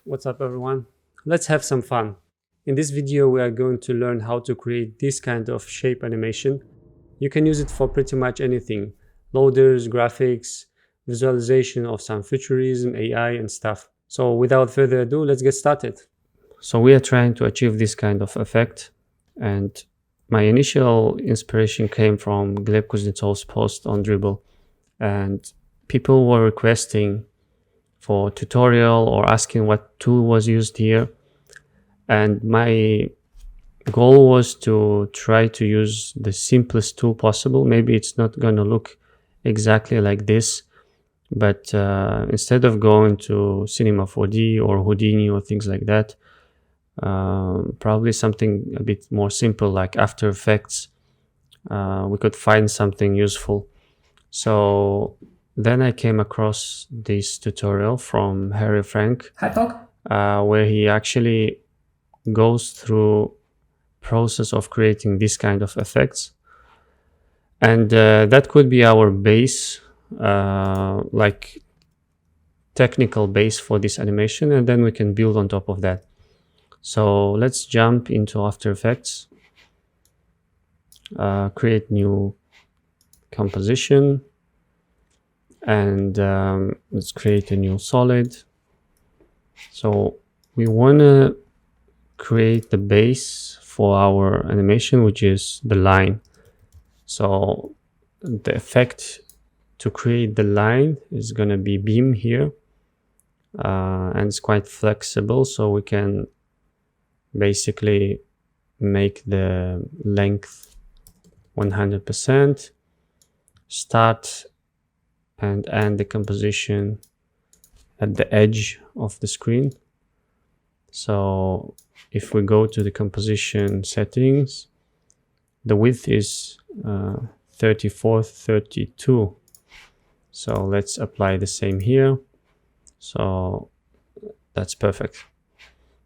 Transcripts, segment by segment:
What's up everyone? Let's have some fun. In this video we are going to learn how to create this kind of shape animation. You can use it for pretty much anything. Loaders, graphics, visualization of some futurism, AI and stuff. So without further ado, let's get started. So we are trying to achieve this kind of effect, and my initial inspiration came from Gleb Kuznetsov's post on Dribbble, and people were requesting for tutorial or asking what tool was used here, and my goal was to try to use the simplest tool possible. Maybe it's not going to look exactly like this, but instead of going to Cinema 4D or Houdini or things like that, probably something a bit more simple like After Effects, we could find something useful. So then I came across this tutorial from Harry Frank, where he actually goes through process of creating this kind of effects, and that could be our base, like technical base for this animation, and then we can build on top of that. So let's jump into After Effects, create new composition, and let's create a new solid. So we want to create the base for our animation, which is the line. So the effect to create the line is going to be beam here, and it's quite flexible, so we can basically make the length 100%, start and end the composition at the edge of the screen. So if we go to the composition settings, the width is 3432. So let's apply the same here. So that's perfect.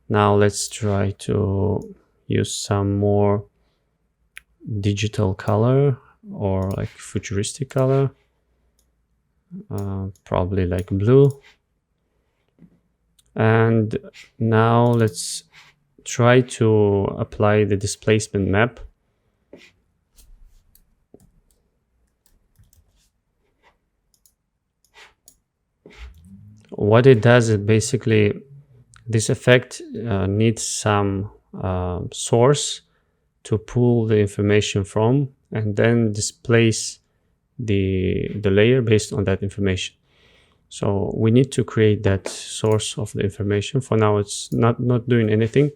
Now let's try to use some more digital color or like futuristic color, probably like blue. And now let's try to apply the displacement map. What it does is basically this effect needs some source to pull the information from, and then displace the layer based on that information. So we need to create that source of the information. For now it's not doing anything.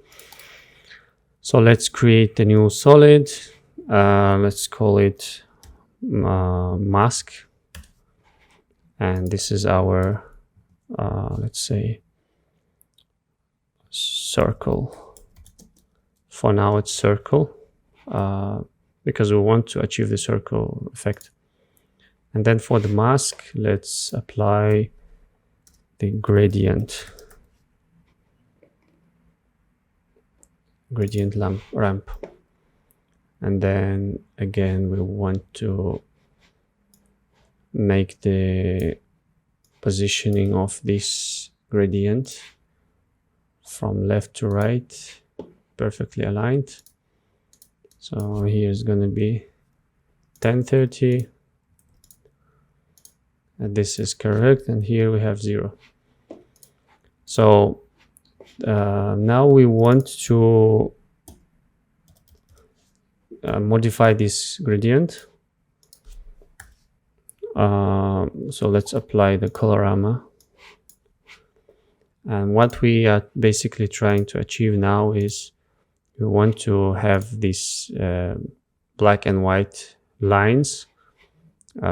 So let's create a new solid. Let's call it mask, and this is our let's say circle. For now it's circle, because we want to achieve the circle effect. And then for the mask, let's apply the gradient ramp. And then again, we want to make the positioning of this gradient from left to right perfectly aligned. So here's going to be 1030. And this is correct, and here we have 0. So now we want to modify this gradient. So let's apply the colorama. And what we are basically trying to achieve now is we want to have these black and white lines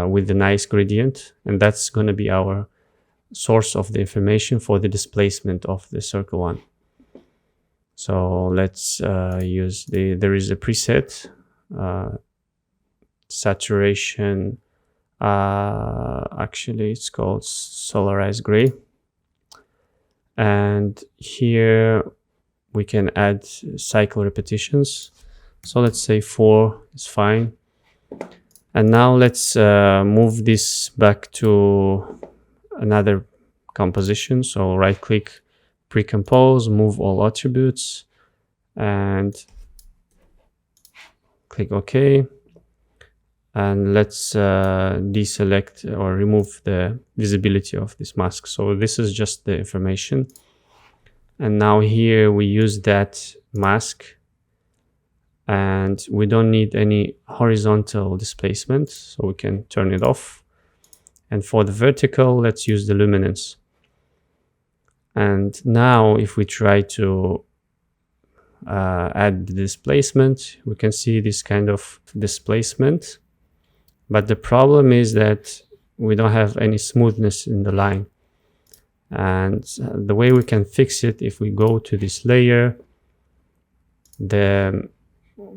with the nice gradient, and that's going to be our source of the information for the displacement of the circle one. So let's use there is a preset, saturation, actually it's called solarized gray, and here we can add cycle repetitions. So let's say 4 is fine. And now let's move this back to another composition. So right click, pre-compose, move all attributes, and click OK. And let's deselect or remove the visibility of this mask. So this is just the information. And now here we use that mask, and we don't need any horizontal displacement, so we can turn it off. And for the vertical, let's use the luminance. And now if we try to add the displacement, we can see this kind of displacement. But the problem is that we don't have any smoothness in the line. And the way we can fix it, if we go to this layer, the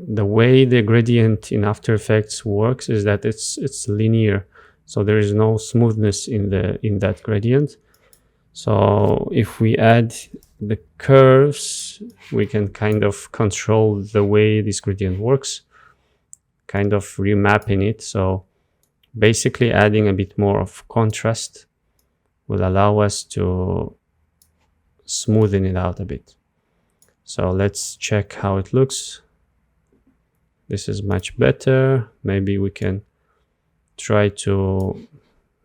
way the gradient in After Effects works is that it's linear. So there is no smoothness in that gradient. So if we add the curves, we can kind of control the way this gradient works, kind of remapping it. So basically adding a bit more of contrast will allow us to smoothen it out a bit. So let's check how it looks. This is much better. Maybe we can try to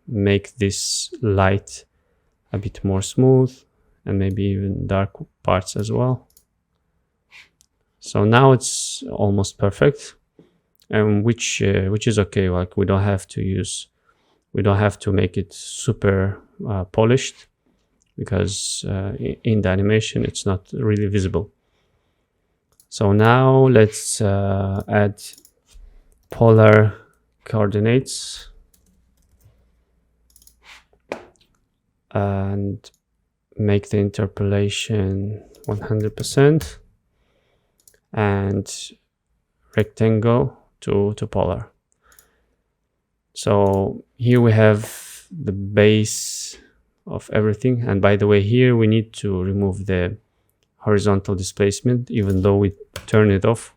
make this light a bit more smooth, and maybe even dark parts as well. So now it's almost perfect, and which is okay. Like we don't have to make it super polished, because in the animation it's not really visible. So now let's add polar coordinates and make the interpolation 100% and rectangle to polar. So here we have the base of everything. And by the way, here we need to remove the horizontal displacement. Even though we turn it off,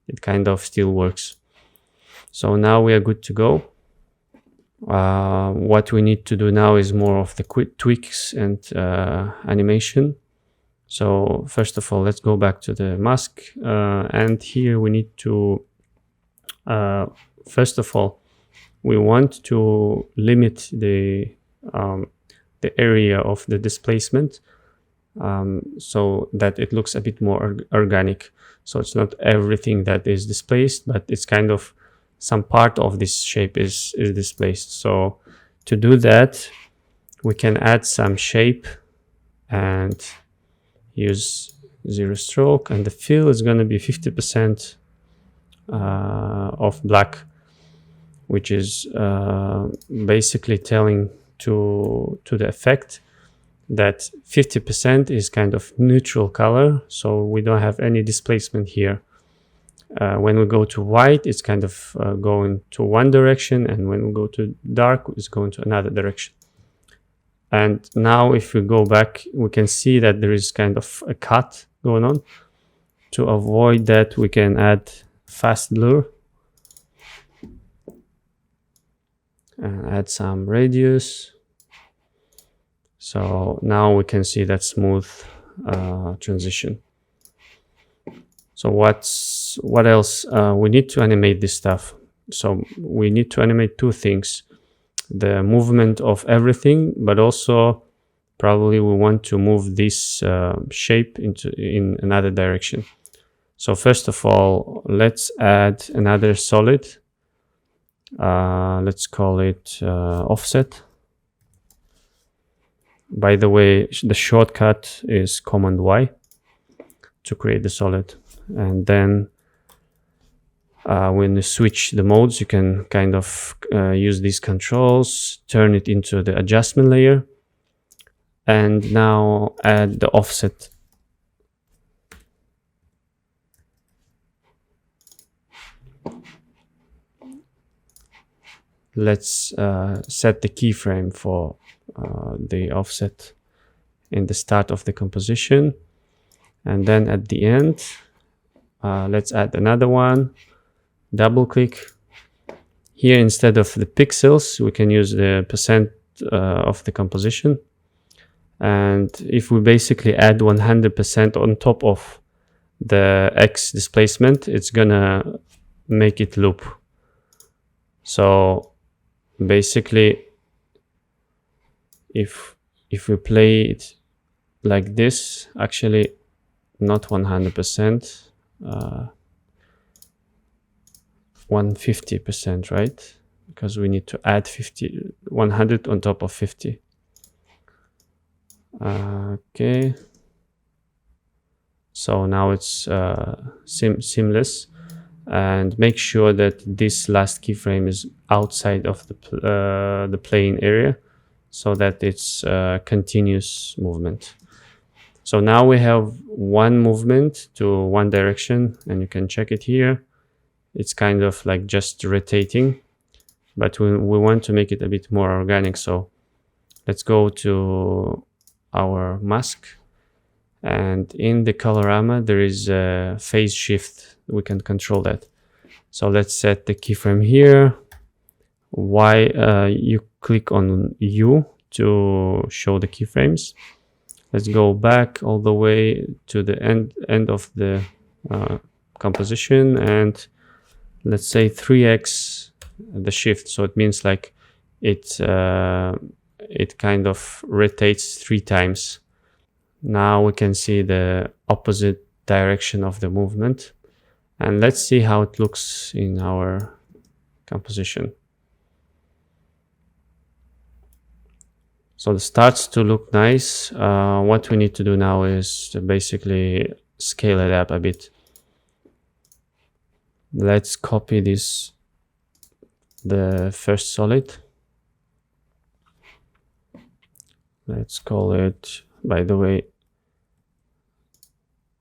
it kind of still works. So now we are good to go. What we need to do now is more of the quick tweaks and animation. So first of all, let's go back to the mask, and here we need to first of all, we want to limit the area of the displacement, so that it looks a bit more organic. So it's not everything that is displaced, but it's kind of some part of this shape is displaced. So to do that, we can add some shape and use zero stroke, and the fill is going to be 50% of black, which is basically telling to the effect that 50% is kind of neutral color, so we don't have any displacement here. When we go to white, it's kind of going to one direction, and when we go to dark, it's going to another direction. And now if we go back, we can see that there is kind of a cut going on. To avoid that, we can add fast blur and add some radius. So now we can see that smooth transition. So what else? We need to animate this stuff. So we need to animate two things: the movement of everything, but also probably we want to move this shape in another direction. So first of all, let's add another solid. Let's call it offset. By the way, the shortcut is Command Y to create the solid. And then when you switch the modes, you can kind of use these controls, turn it into the adjustment layer, and now add the offset. Let's set the keyframe for the offset in the start of the composition, and then at the end, let's add another one. Double click. Here, instead of the pixels, we can use the percent of the composition, And if we basically add 100% on top of the X displacement, it's gonna make it loop. So basically, if we play it like this, actually not 100%, 150%, right? Because we need to add 100 on top of 50. Okay. So now it's seamless, and make sure that this last keyframe is outside of the playing area, so that it's continuous movement. So now we have one movement to one direction, and you can check it here. It's kind of like just rotating, but we want to make it a bit more organic. So let's go to our mask, and in the colorama there is a phase shift. We can control that. So let's set the keyframe here. You click on U to show the keyframes. Let's go back all the way to the end of the composition, and let's say 3x the shift. So it means like it kind of rotates 3 times. Now we can see the opposite direction of the movement, and let's see how it looks in our composition. So it starts to look nice. What we need to do now is to basically scale it up a bit. Let's copy the first solid. Let's call it, by the way,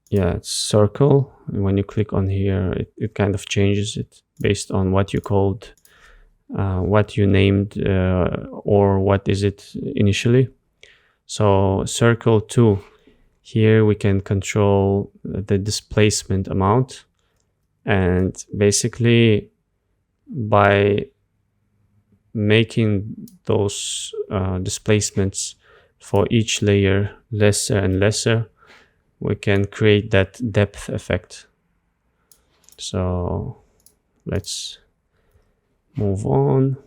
yeah, it's circle. And when you click on here, it kind of changes it based on what you called, what you named, or what is it initially. So circle 2, here we can control the displacement amount, and basically by making those displacements for each layer lesser and lesser, we can create that depth effect. So let's move on.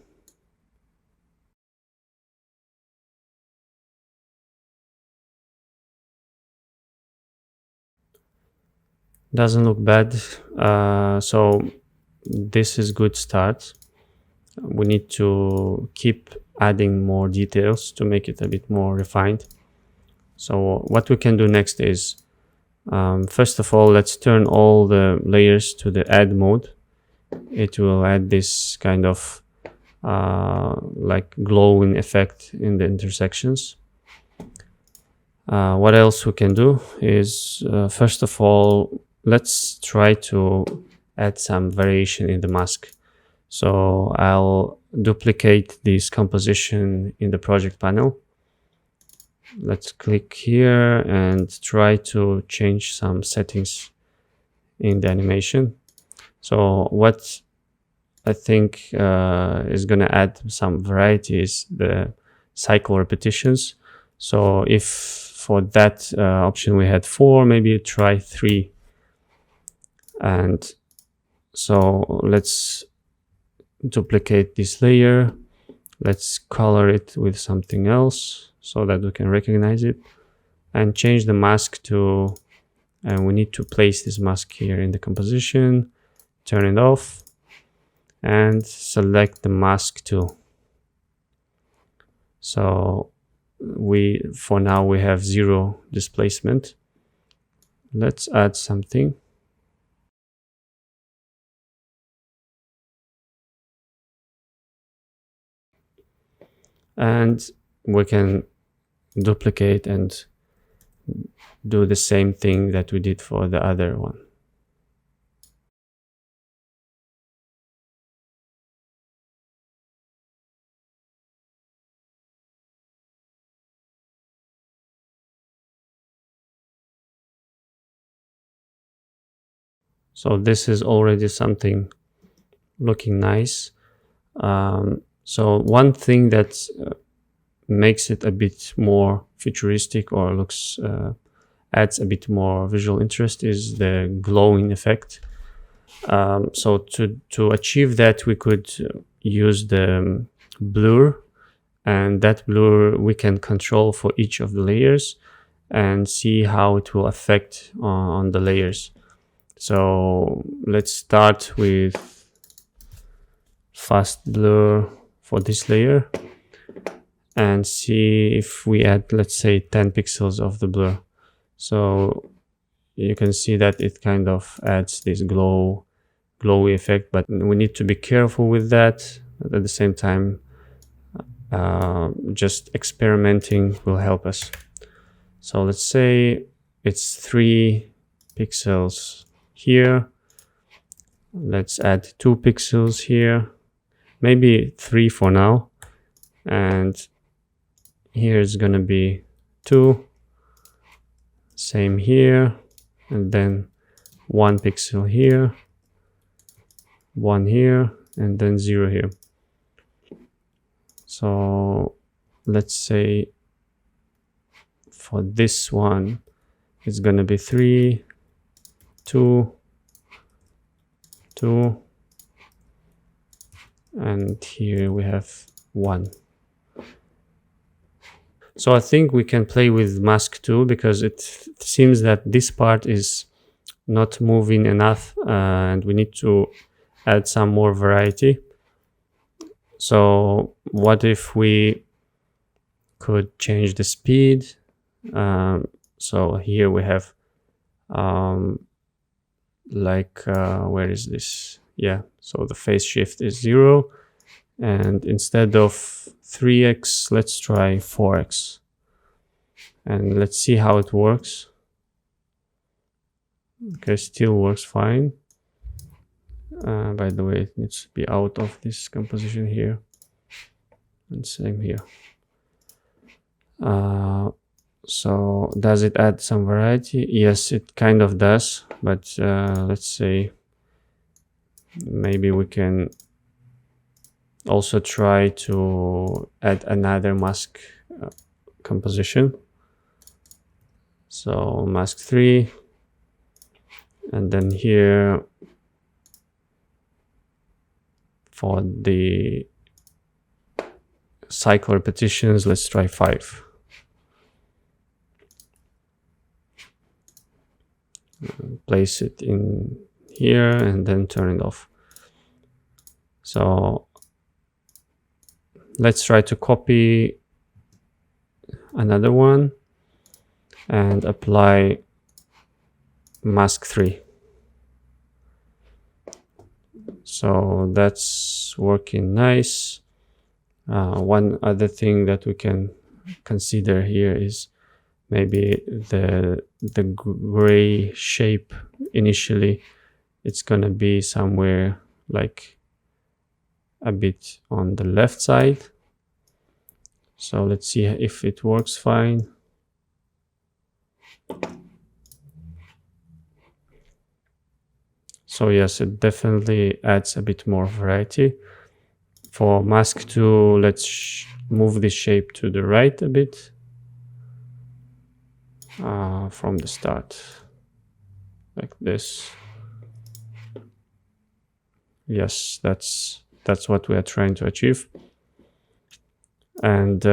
Doesn't look bad. So this is good start. We need to keep adding more details to make it a bit more refined. So what we can do next is, first of all, let's turn all the layers to the add mode. It will add this kind of like glowing effect in the intersections. What else we can do is, first of all, let's try to add some variation in the mask. So I'll duplicate this composition in the project panel. Let's click here and try to change some settings in the animation. So what I think is going to add some variety is the cycle repetitions. So if for that option we had 4, maybe try 3. And so let's duplicate this layer. Let's color it with something else so that we can recognize it, and change the mask to, and we need to place this mask here in the composition, turn it off, and select the mask tool. So for now we have 0 displacement. Let's add something. And we can duplicate and do the same thing that we did for the other one. So this is already something looking nice. So one thing that makes it a bit more futuristic or looks adds a bit more visual interest is the glowing effect. So to achieve that, we could use the blur, and that blur we can control for each of the layers and see how it will affect on the layers. So let's start with fast blur for this layer and see if we add, let's say, 10 pixels of the blur. So you can see that it kind of adds this glowy effect, but we need to be careful with that. At the same time, just experimenting will help us. So let's say it's 3 pixels here. Let's add 2 pixels here, maybe 3 for now, and here it's gonna be 2, same here, and then 1 pixel here, 1 here, and then 0 here. So let's say for this one it's gonna be 3, 2, 2, and here we have 1. So I think we can play with mask 2 because it seems that this part is not moving enough, and we need to add some more variety. So what if we could change the speed? So here we have where is this? Yeah, so the phase shift is 0, and instead of 3x, let's try 4x, and let's see how it works. Okay, still works fine. By the way, it needs to be out of this composition here, and same here. So does it add some variety? Yes, it kind of does, but let's say maybe we can also try to add another mask composition. So mask 3, and then here for the cycle repetitions, let's try 5. Place it in here and then turn it off. So let's try to copy another one and apply mask 3. So that's working nice. One other thing that we can consider here is maybe the gray shape. Initially it's gonna be somewhere like a bit on the left side. So let's see if it works fine. So yes, it definitely adds a bit more variety. For mask 2, let's move the shape to the right a bit from the start, like this. Yes, that's what we are trying to achieve. And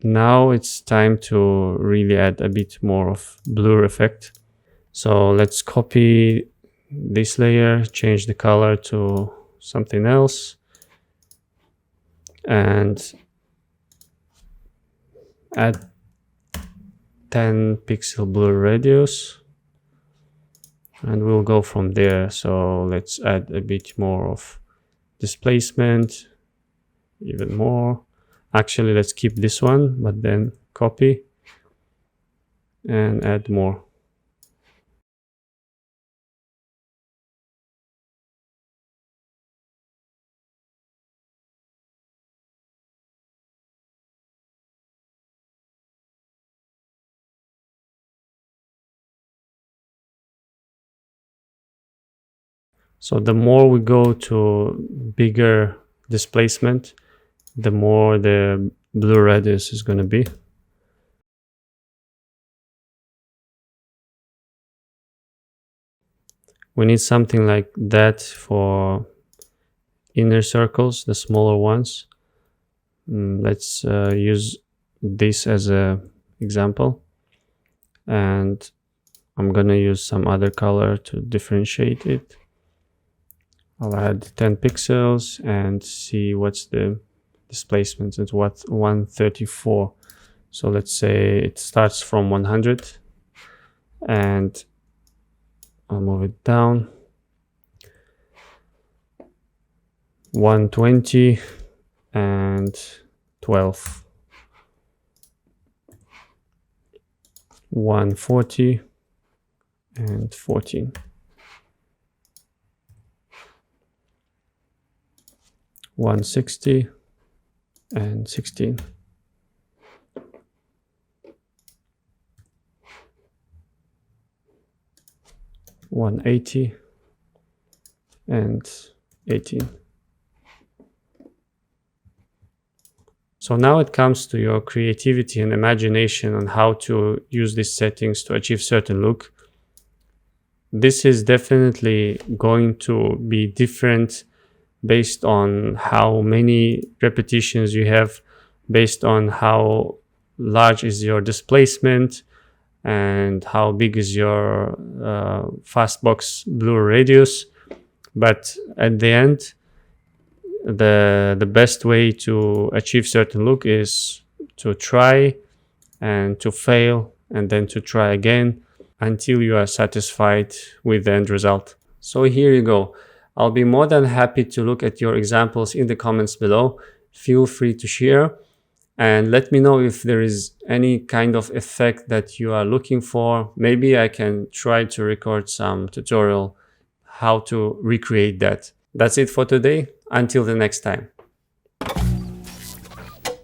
now it's time to really add a bit more of blur effect. So let's copy this layer, change the color to something else, and add 10 pixel blur radius, and we'll go from there. So let's add a bit more of displacement, even more. Actually, let's keep this one, but then copy and add more. So the more we go to bigger displacement, the more the blue radius is going to be. We need something like that for inner circles, the smaller ones. Let's use this as an example, and I'm gonna use some other color to differentiate it. I'll add 10 pixels and see what's the displacement. It's what, 134. So let's say it starts from 100 and I'll move it down. 120 and 12. 140 and 14. 160 and 16. 180 and 18. So now it comes to your creativity and imagination on how to use these settings to achieve certain look. This is definitely going to be different based on how many repetitions you have, based on how large is your displacement and how big is your fastbox blue radius. But at the end, the best way to achieve certain look is to try and to fail and then to try again until you are satisfied with the end result. So here you go. I'll be more than happy to look at your examples in the comments below. Feel free to share and let me know if there is any kind of effect that you are looking for. Maybe I can try to record some tutorial how to recreate that. That's it for today. Until the next time.